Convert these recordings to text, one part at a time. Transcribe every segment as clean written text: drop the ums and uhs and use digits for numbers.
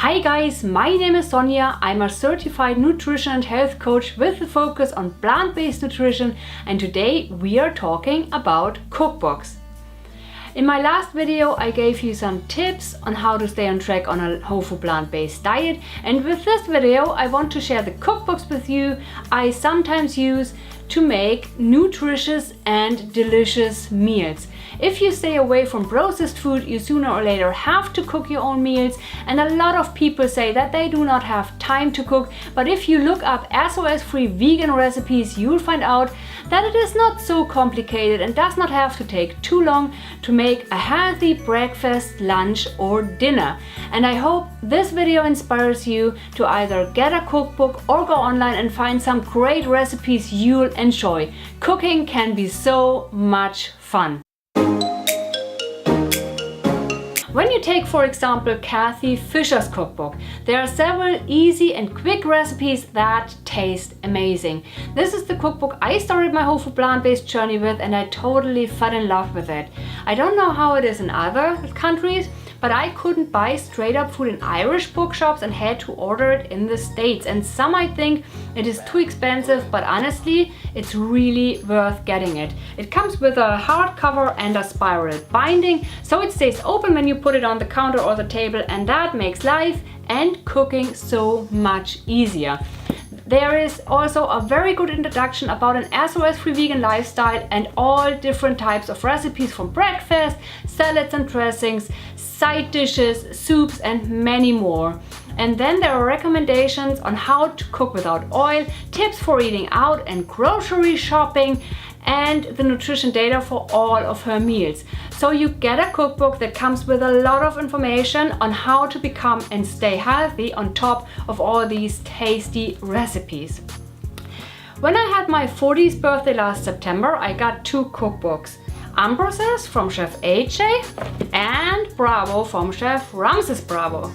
Hi guys, my name is Sonja. I'm a certified nutrition and health coach with a focus on plant-based nutrition, and today we are talking about cookbooks. In my last video I gave you some tips on how to stay on track on a whole food plant-based diet, and with this video I want to share the cookbooks with you I sometimes use to make nutritious and delicious meals. If you stay away from processed food, you sooner or later have to cook your own meals, and a lot of people say that they do not have time to cook, but if you look up SOS-free vegan recipes, you'll find out that it is not so complicated and does not have to take too long to make a healthy breakfast, lunch or dinner. And I hope this video inspires you to either get a cookbook or go online and find some great recipes you'll enjoy. Cooking can be so much fun. When you take, for example, Cathy Fisher's cookbook, there are several easy and quick recipes that taste amazing. This is the cookbook I started my whole food plant-based journey with, and I totally fell in love with it. I don't know how it is in other countries, but I couldn't buy StraightUp food in Irish bookshops and had to order it in the States. And some might think it is too expensive, but honestly, it's really worth getting it. It comes with a hardcover and a spiral binding, so it stays open when you put it on the counter or the table, and that makes life and cooking so much easier. There is also a very good introduction about an SOS-free vegan lifestyle and all different types of recipes, from breakfast, salads and dressings, side dishes, soups and many more. And then there are recommendations on how to cook without oil, tips for eating out and grocery shopping, and the nutrition data for all of her meals. So you get a cookbook that comes with a lot of information on how to become and stay healthy on top of all these tasty recipes. When I had my 40th birthday last September, I got two cookbooks. Unprocessed from Chef AJ and Bravo from Chef Ramses Bravo.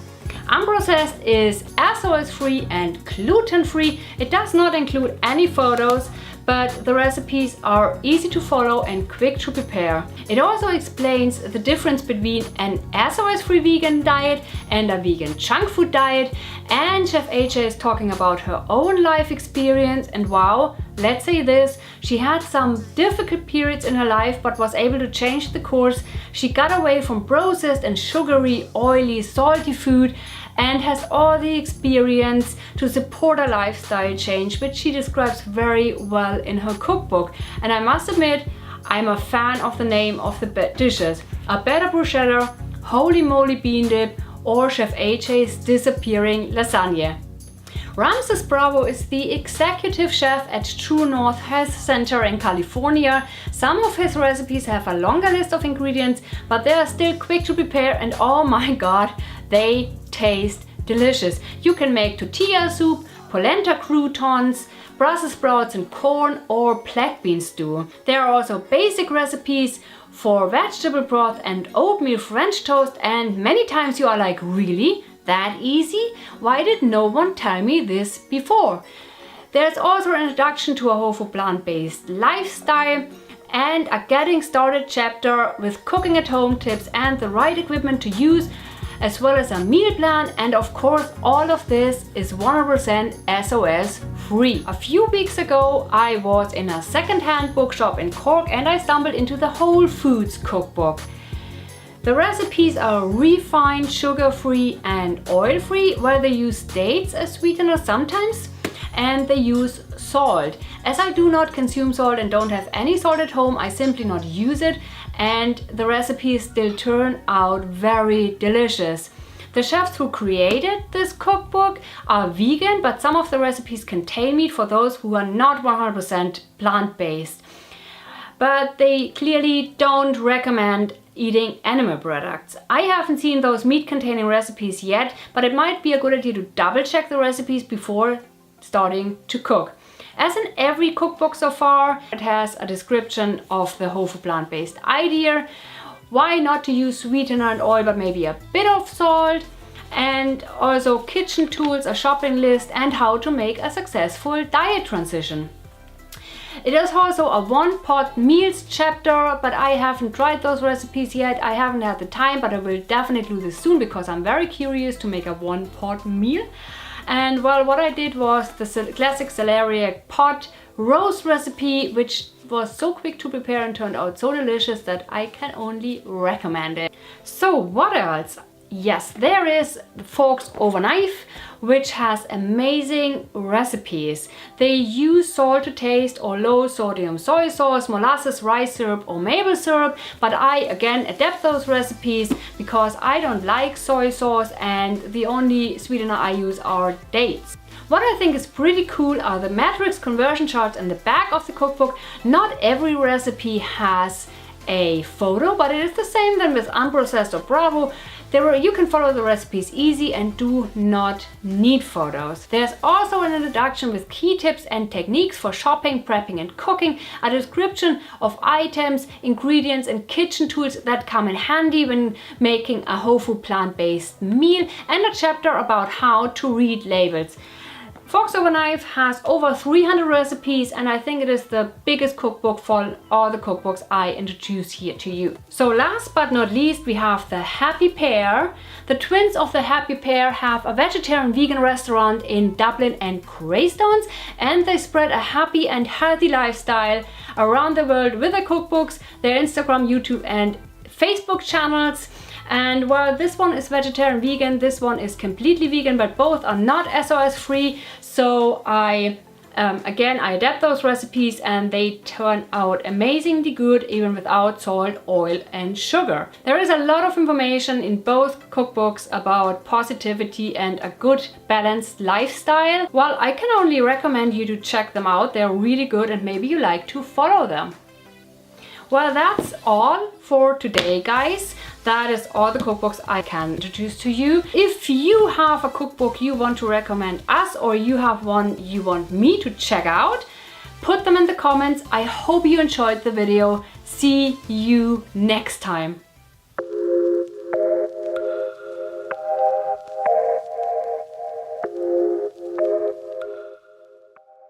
Unprocessed is SOS-free and gluten-free. It does not include any photos, but the recipes are easy to follow and quick to prepare. It also explains the difference between an SOS-free vegan diet and a vegan junk food diet, and Chef AJ is talking about her own life experience, and wow, let's say this, she had some difficult periods in her life but was able to change the course. She got away from processed and sugary, oily, salty food and has all the experience to support a lifestyle change, which she describes very well in her cookbook. And I must admit, I'm a fan of the name of the dishes. A better bruschetta, holy moly bean dip, or Chef AJ's disappearing lasagna. Ramses Bravo is the executive chef at True North Health Center in California. Some of his recipes have a longer list of ingredients, but they are still quick to prepare, and oh my god, they taste delicious. You can make tortilla soup, polenta croutons, Brussels sprouts and corn, or black bean stew. There are also basic recipes for vegetable broth and oatmeal French toast, and many times you are like, really? That easy? Why did no one tell me this before? There's also an introduction to a whole food plant-based lifestyle and a getting started chapter with cooking at home tips and the right equipment to use, as well as a meal plan, and of course all of this is 100% SOS free. A few weeks ago I was in a second-hand bookshop in Cork and I stumbled into the Whole Foods cookbook. The recipes are refined, sugar-free and oil-free, while they use dates as sweetener sometimes, and they use salt. As I do not consume salt and don't have any salt at home, I simply not use it, and the recipes still turn out very delicious. The chefs who created this cookbook are vegan, but some of the recipes contain meat for those who are not 100% plant-based. But they clearly don't recommend eating animal products. I haven't seen those meat-containing recipes yet, but it might be a good idea to double-check the recipes before starting to cook. As in every cookbook so far, it has a description of the whole food plant-based idea, why not to use sweetener and oil but maybe a bit of salt, and also kitchen tools, a shopping list, and how to make a successful diet transition. It is also a one-pot meals chapter, but I haven't tried those recipes yet. I haven't had the time, but I will definitely do this soon because I'm very curious to make a one-pot meal. And well, what I did was the classic celeriac pot roast recipe, which was so quick to prepare and turned out so delicious that I can only recommend it. So what else? Yes, there is the Forks Over Knife, which has amazing recipes. They use salt to taste or low sodium soy sauce, molasses, rice syrup or maple syrup, but I again adapt those recipes because I don't like soy sauce and the only sweetener I use are dates. What I think is pretty cool are the matrix conversion charts in the back of the cookbook. Not every recipe has a photo, but it is the same then with Unprocessed or Bravo. You can follow the recipes easy and do not need photos. There's also an introduction with key tips and techniques for shopping, prepping and cooking, a description of items, ingredients and kitchen tools that come in handy when making a whole food plant-based meal, and a chapter about how to read labels. Forks Over Knife has over 300 recipes, and I think it is the biggest cookbook for all the cookbooks I introduce here to you. So last but not least, we have the Happy Pear. The twins of the Happy Pear have a vegetarian vegan restaurant in Dublin and Greystones, and they spread a happy and healthy lifestyle around the world with their cookbooks, their Instagram, YouTube and Facebook channels. And while this one is vegetarian vegan, this one is completely vegan, but both are not SOS-free. So I adapt those recipes and they turn out amazingly good even without salt, oil and sugar. There is a lot of information in both cookbooks about positivity and a good balanced lifestyle. Well, I can only recommend you to check them out. They're really good and maybe you like to follow them. Well, that's all for today, guys. That is all the cookbooks I can introduce to you. If you have a cookbook you want to recommend us, or you have one you want me to check out, put them in the comments. I hope you enjoyed the video. See you next time.